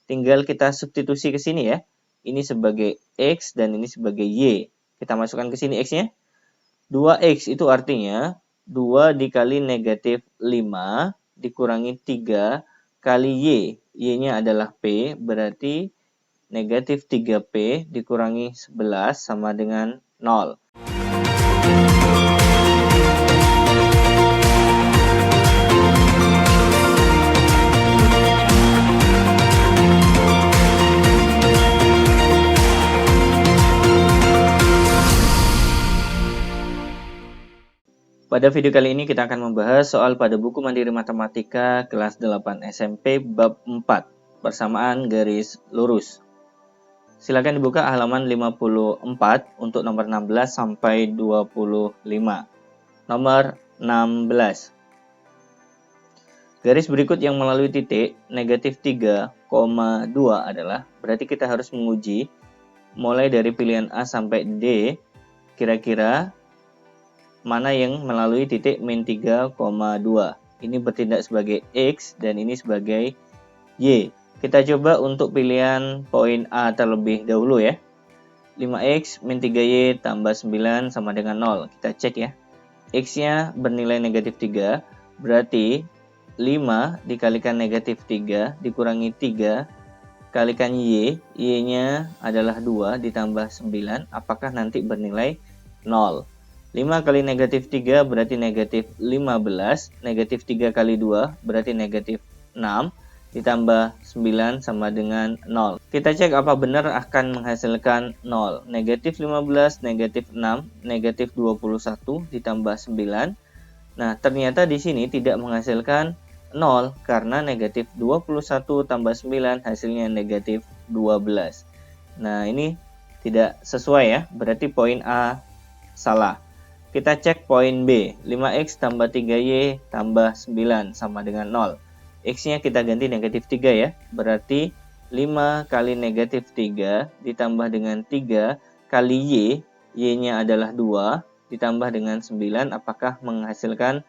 tinggal kita substitusi ke sini ya. Ini sebagai X dan ini sebagai Y. Kita masukkan ke sini X-nya. 2X itu artinya 2 dikali negatif 5 dikurangi 3 kali Y. Y-nya adalah P, berarti negatif 3P dikurangi 11 sama dengan 0. Pada video kali ini kita akan membahas soal pada buku Mandiri Matematika kelas 8 SMP bab 4, persamaan garis lurus. Silakan dibuka halaman 54 untuk nomor 16 sampai 25. Nomor 16. Garis berikut yang melalui titik negatif 3,2 adalah, berarti kita harus menguji mulai dari pilihan A sampai D, kira-kira mana yang melalui titik min 3,2. Ini bertindak sebagai X dan ini sebagai Y. Kita coba untuk pilihan poin A terlebih dahulu ya. 5X min 3Y tambah 9 sama dengan 0. Kita cek ya. X-nya bernilai negatif 3, berarti 5 dikalikan negatif 3 dikurangi 3 kalikan Y. Y-nya adalah 2 ditambah 9. Apakah nanti bernilai 0? 5 kali negatif 3 berarti negatif 15, negatif 3 kali 2 berarti negatif 6, ditambah 9 sama dengan 0. Kita cek apa benar akan menghasilkan 0. Negatif 15, negatif 6, negatif 21 ditambah 9. Nah, ternyata di sini tidak menghasilkan 0 karena negatif 21 tambah 9 hasilnya negatif 12. Nah, ini tidak sesuai ya, berarti poin A salah. Kita cek poin B, 5X tambah 3Y tambah 9 sama dengan 0. X-nya kita ganti negatif 3 ya, berarti 5 kali negatif 3 ditambah dengan 3 kali Y, Y-nya adalah 2, ditambah dengan 9, apakah menghasilkan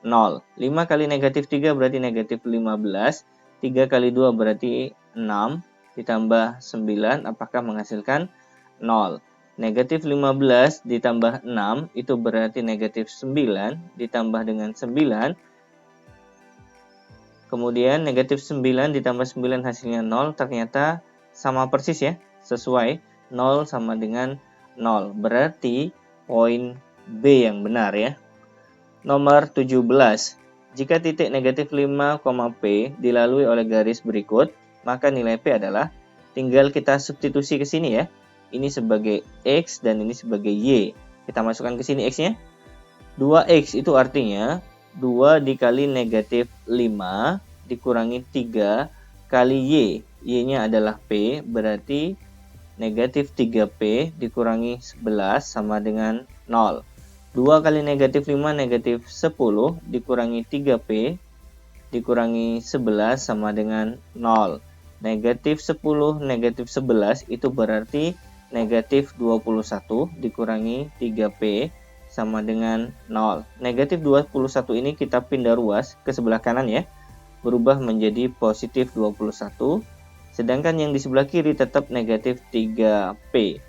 0. 5 kali negatif 3 berarti negatif 15, 3 kali 2 berarti 6, ditambah 9, apakah menghasilkan 0. Negatif 15 ditambah 6 itu berarti negatif 9 ditambah dengan 9. Kemudian negatif 9 ditambah 9 hasilnya 0. Ternyata sama persis ya, sesuai. 0 sama dengan 0. Berarti poin B yang benar ya. Nomor 17. Jika titik negatif 5, P dilalui oleh garis berikut, maka nilai P adalah, tinggal kita substitusi ke sini ya. Ini sebagai X dan ini sebagai Y. Kita masukkan ke sini X-nya. 2X itu artinya 2 dikali negatif 5 dikurangi 3 kali Y. Y-nya adalah P, berarti negatif 3P dikurangi 11 sama dengan 0. 2 kali negatif 5 negatif 10 dikurangi 3P dikurangi 11 sama dengan 0. Negatif 10 negatif 11 itu berarti negatif 21 dikurangi 3P sama dengan 0. Negatif 21 ini kita pindah ruas ke sebelah kanan ya. Berubah menjadi positif 21. Sedangkan yang di sebelah kiri tetap negatif 3P.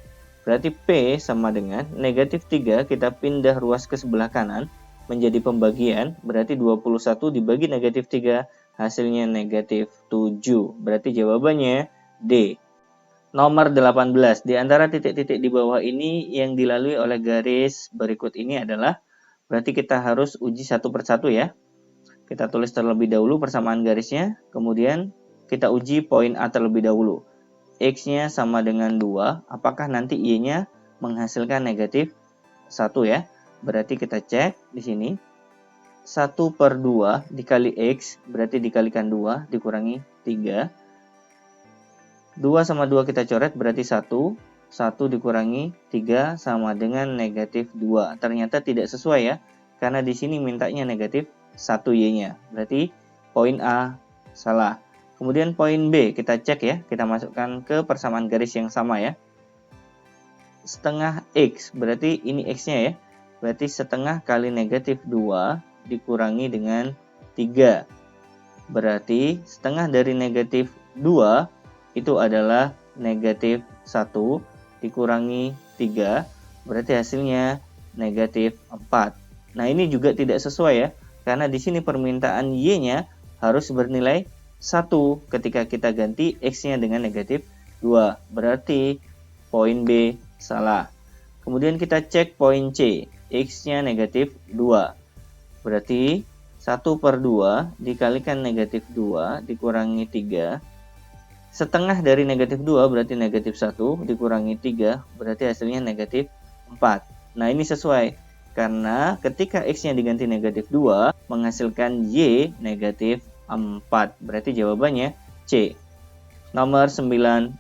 Berarti P sama dengan negatif 3 kita pindah ruas ke sebelah kanan menjadi pembagian. Berarti 21 dibagi negatif 3 hasilnya negatif 7. Berarti jawabannya D. Nomor 18. Di antara titik-titik di bawah ini yang dilalui oleh garis berikut ini adalah, berarti kita harus uji satu persatu ya. Kita tulis terlebih dahulu persamaan garisnya, kemudian kita uji poin A terlebih dahulu. X-nya sama dengan 2, apakah nanti Y-nya menghasilkan negatif 1 ya. Berarti kita cek di sini. 1/2 dikali X, berarti dikalikan 2, dikurangi 3. 2 sama 2 kita coret berarti 1. 1 dikurangi 3 sama dengan negatif 2. Ternyata tidak sesuai ya. Karena di sini mintanya negatif 1 Y-nya. Berarti poin A salah. Kemudian poin B kita cek ya. Kita masukkan ke persamaan garis yang sama ya. Setengah X. Berarti ini X-nya ya. Berarti setengah kali negatif 2 dikurangi dengan 3. Berarti setengah dari negatif 2 itu adalah negatif 1 dikurangi 3, berarti hasilnya negatif 4. Nah, ini juga tidak sesuai ya, karena di sini permintaan Y-nya harus bernilai 1 ketika kita ganti X-nya dengan negatif 2. Berarti poin B salah. Kemudian kita cek poin C, X-nya negatif 2. Berarti 1/2 dikalikan negatif 2 dikurangi 3. Setengah dari negatif 2 berarti negatif 1 dikurangi 3 berarti hasilnya negatif 4. Nah, ini sesuai karena ketika X-nya diganti negatif 2 menghasilkan Y negatif 4. Berarti jawabannya C. Nomor 19.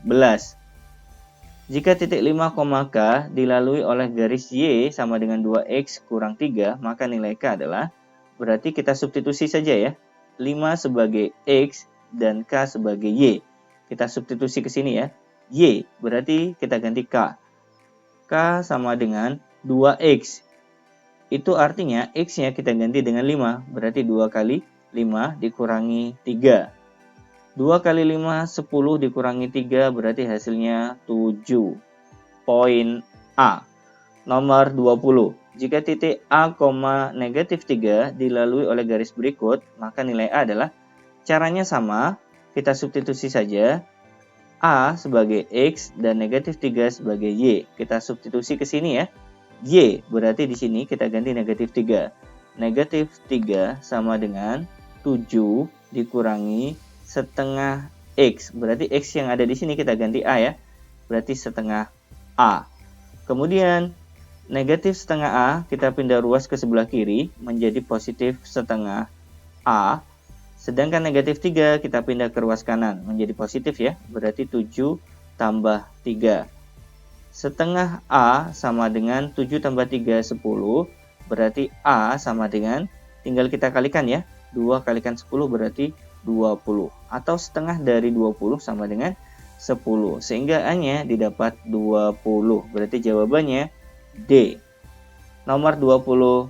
Jika titik 5, K dilalui oleh garis Y sama dengan 2X kurang 3, maka nilai K adalah, berarti kita substitusi saja ya. 5 sebagai X dan K sebagai Y. Kita substitusi ke sini ya. Y berarti kita ganti K. K sama dengan 2X. Itu artinya X-nya kita ganti dengan 5. Berarti 2 kali 5 dikurangi 3. 2 kali 5, 10 dikurangi 3 berarti hasilnya 7. Poin A. Nomor 20. Jika titik A, negatif 3 dilalui oleh garis berikut, maka nilai A adalah, caranya sama, kita substitusi saja. A sebagai X dan negatif 3 sebagai Y. Kita substitusi ke sini ya. Y berarti di sini kita ganti negatif 3. Negatif 3 sama dengan 7 dikurangi setengah X. Berarti X yang ada di sini kita ganti A ya. Berarti setengah A. Kemudian negatif setengah A kita pindah ruas ke sebelah kiri menjadi positif setengah A. Sedangkan negatif 3 kita pindah ke ruas kanan menjadi positif ya. Berarti 7 tambah 3. Setengah A sama dengan 7 tambah 3, 10. Berarti A sama dengan, tinggal kita kalikan ya. 2 kalikan 10 berarti 20. Atau setengah dari 20 sama dengan 10. Sehingga A-nya didapat 20. Berarti jawabannya D. Nomor 21.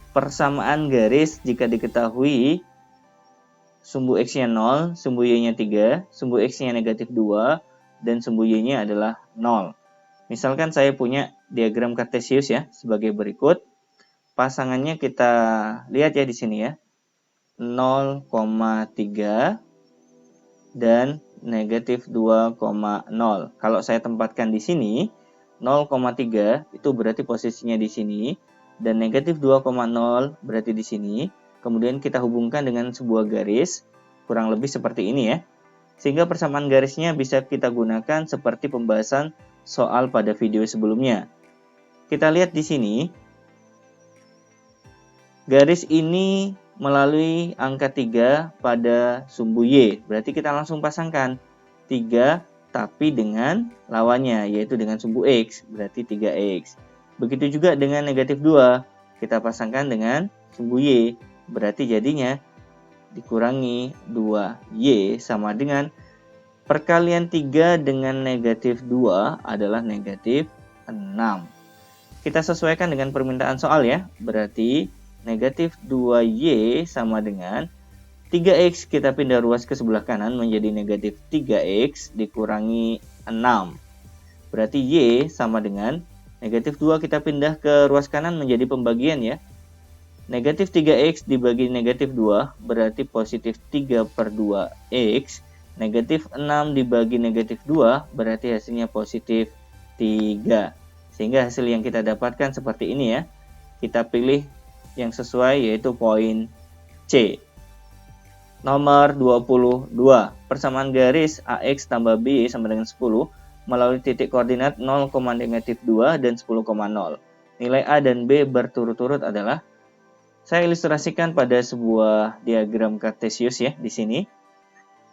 Persamaan garis jika diketahui sumbu X-nya 0, sumbu Y-nya 3, sumbu X-nya negatif 2, dan sumbu Y-nya adalah 0. Misalkan saya punya diagram kartesius ya, sebagai berikut. Pasangannya kita lihat ya di sini ya. 0,3 dan negatif 2,0. Kalau saya tempatkan di sini, 0,3 itu berarti posisinya di sini. Dan negatif 2,0 berarti di sini. Kemudian kita hubungkan dengan sebuah garis, kurang lebih seperti ini ya. Sehingga persamaan garisnya bisa kita gunakan seperti pembahasan soal pada video sebelumnya. Kita lihat di sini, garis ini melalui angka 3 pada sumbu Y. Berarti kita langsung pasangkan 3 tapi dengan lawannya, yaitu dengan sumbu X. Berarti 3X. Begitu juga dengan negatif 2. Kita pasangkan dengan sumbu Y. Berarti jadinya dikurangi 2Y sama dengan perkalian 3 dengan negatif 2 adalah negatif 6. Kita sesuaikan dengan permintaan soal ya. Berarti negatif 2Y sama dengan 3X kita pindah ruas ke sebelah kanan menjadi negatif 3X dikurangi 6. Berarti Y sama dengan negatif 2 kita pindah ke ruas kanan menjadi pembagian ya. Negatif 3X dibagi negatif 2 berarti positif 3/2X. Negatif 6 dibagi negatif 2 berarti hasilnya positif 3. Sehingga hasil yang kita dapatkan seperti ini ya. Kita pilih yang sesuai yaitu poin C. Nomor 22. Persamaan garis AX tambah B sama dengan 10 melalui titik koordinat 0, negatif 2 dan 10,0. Nilai A dan B berturut-turut adalah, saya ilustrasikan pada sebuah diagram kartesius ya di sini.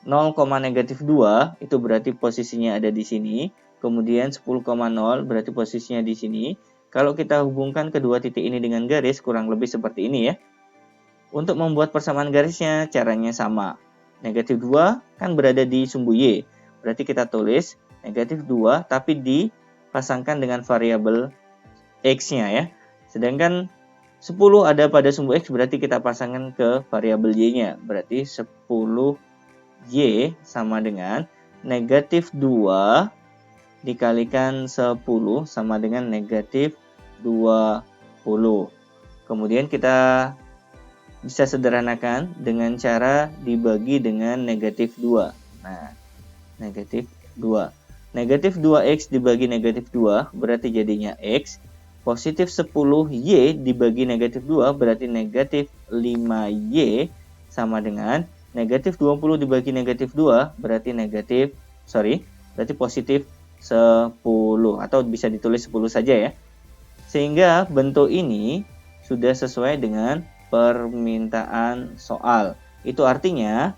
0, negatif 2 itu berarti posisinya ada di sini. Kemudian 10,0 berarti posisinya di sini. Kalau kita hubungkan kedua titik ini dengan garis kurang lebih seperti ini ya. Untuk membuat persamaan garisnya caranya sama. Negatif 2 kan berada di sumbu Y. Berarti kita tulis negatif 2 tapi dipasangkan dengan variabel X-nya ya. Sedangkan 10 ada pada sumbu X berarti kita pasangkan ke variabel Y-nya. Berarti 10 Y sama dengan negatif 2 dikalikan 10 sama dengan negatif 20. Kemudian kita bisa sederhanakan dengan cara dibagi dengan negatif 2. Nah, negatif 2. Negatif 2X dibagi negatif 2 berarti jadinya X. Positif 10Y dibagi negatif 2 berarti negatif 5Y sama dengan negatif 20 dibagi negatif 2 berarti berarti positif 10 atau bisa ditulis 10 saja ya. Sehingga bentuk ini sudah sesuai dengan permintaan soal. Itu artinya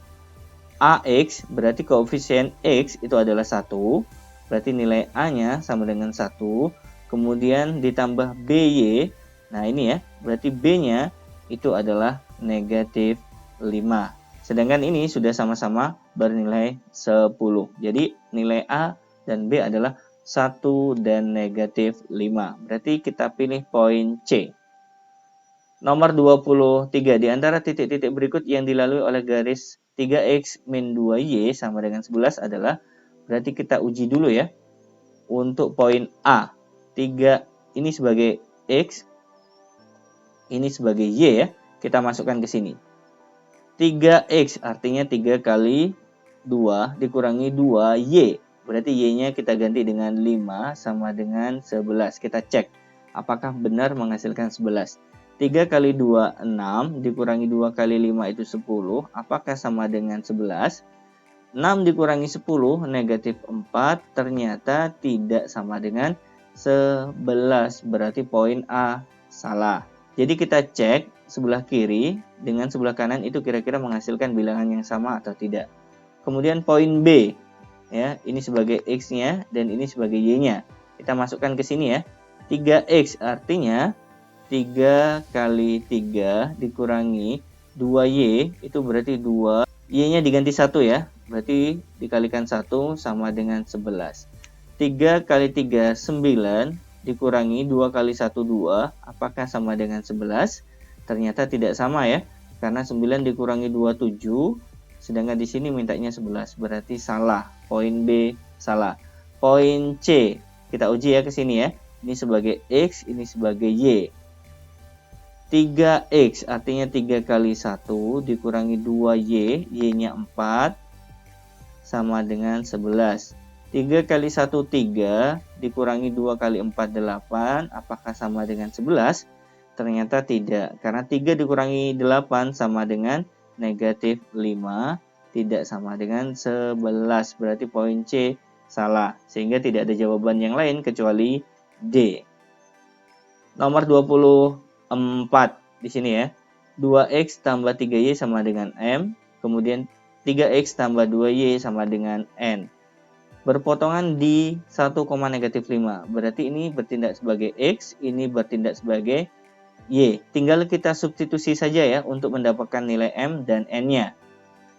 AX berarti koefisien X itu adalah 1, berarti nilai A-nya sama dengan 1, kemudian ditambah BY, nah ini ya, berarti B-nya itu adalah negatif 5. Sedangkan ini sudah sama-sama bernilai 10. Jadi nilai A dan B adalah 1 dan negatif 5. Berarti kita pilih poin C. Nomor 23, di antara titik-titik berikut yang dilalui oleh garis 3X min 2Y sama dengan 11 adalah, berarti kita uji dulu ya. Untuk poin A, 3 ini sebagai X, ini sebagai Y ya, kita masukkan ke sini. 3X artinya 3 kali 2 dikurangi 2Y, berarti Y-nya kita ganti dengan 5 sama dengan 11. Kita cek apakah benar menghasilkan 11. 3 kali 2, 6, dikurangi 2 kali 5 itu 10, apakah sama dengan 11? 6 dikurangi 10, negatif 4, ternyata tidak sama dengan 11, berarti poin A salah. Jadi kita cek sebelah kiri dengan sebelah kanan itu kira-kira menghasilkan bilangan yang sama atau tidak. Kemudian poin B, ya, ini sebagai X-nya dan ini sebagai Y-nya. Kita masukkan ke sini ya. 3X artinya 3 kali 3 dikurangi 2Y itu berarti 2. Y-nya diganti 1 ya. Berarti dikalikan 1 sama dengan 11. 3 kali 3, 9. Dikurangi 2 kali 1, 2. Apakah sama dengan 11? Ternyata tidak sama ya. Karena 9 dikurangi 2, 7. Sedangkan di sini mintanya 11. Berarti salah. Poin B salah. Poin C. Kita uji ya ke sini ya. Ini sebagai X, ini sebagai Y. 3X artinya 3 kali 1 dikurangi 2Y, Y-nya 4 sama dengan 11. 3 kali 1, 3 dikurangi 2 kali 4, 8. Apakah sama dengan 11? Ternyata tidak, karena 3 dikurangi 8 sama dengan negatif 5, tidak sama dengan 11. Berarti poin C salah, sehingga tidak ada jawaban yang lain kecuali D. Nomor 24 di sini ya. 2X tambah 3Y sama dengan M, kemudian 3X tambah 2Y sama dengan N. Berpotongan di 1, negatif 5. Berarti ini bertindak sebagai X, ini bertindak sebagai Y. Tinggal kita substitusi saja ya untuk mendapatkan nilai M dan N-nya.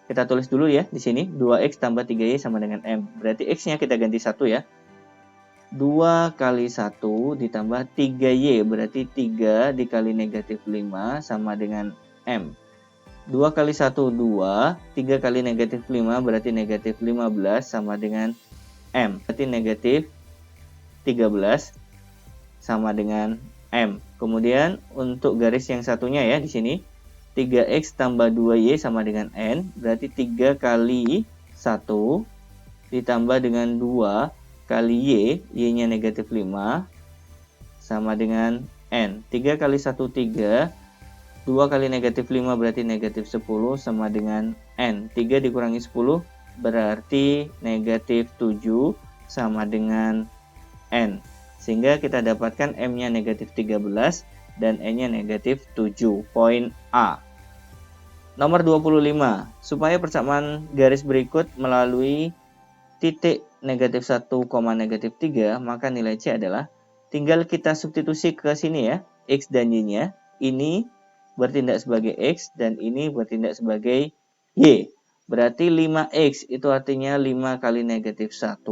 Kita tulis dulu ya di sini. 2X tambah 3Y sama dengan M. Berarti X-nya kita ganti 1 ya. 2 kali 1 ditambah 3Y berarti 3 dikali negatif 5 sama dengan M. 2 kali 1, 2. 3 kali negatif 5 berarti negatif 15 sama dengan M. Berarti negatif 13 sama dengan M. Kemudian untuk garis yang satunya ya di sini. 3X tambah 2Y sama dengan N. Berarti 3 kali 1 ditambah dengan 2 kali Y, Y-nya negatif 5, sama dengan N. 3 kali 1, 3. 2 kali negatif 5 berarti negatif 10 sama dengan N. 3 dikurangi 10 berarti negatif 7 sama dengan N. Sehingga kita dapatkan M-nya negatif 13 dan N-nya negatif 7. Poin A. Nomor 25. Supaya persamaan garis berikut melalui titik negatif 1, negatif 3, maka nilai C adalah, tinggal kita substitusi ke sini ya, X dan Y-nya. Ini bertindak sebagai X dan ini bertindak sebagai Y. Berarti 5X itu artinya 5 kali negatif 1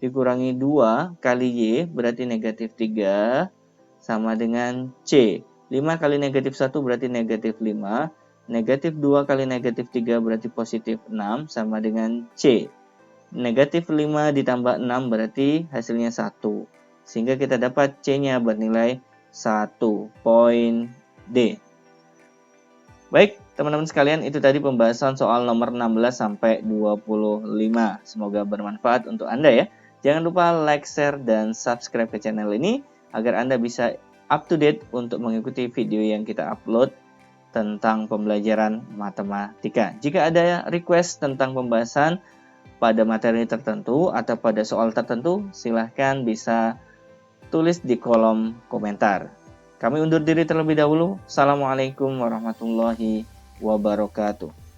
dikurangi 2 kali Y berarti negatif 3 sama dengan C. 5 kali negatif 1 berarti negatif 5. Negatif 2 kali negatif 3 berarti positif 6 sama dengan C. Negatif 5 ditambah 6 berarti hasilnya 1. Sehingga kita dapat C-nya bernilai 1. Poin D. Baik, teman-teman sekalian, itu tadi pembahasan soal nomor 16 sampai 25. Semoga bermanfaat untuk Anda ya. Jangan lupa like, share, dan subscribe ke channel ini agar Anda bisa up to date untuk mengikuti video yang kita upload tentang pembelajaran matematika. Jika ada request tentang pembahasan pada materi tertentu atau pada soal tertentu, silahkan bisa tulis di kolom komentar. Kami undur diri terlebih dahulu. Assalamualaikum warahmatullahi wabarakatuh.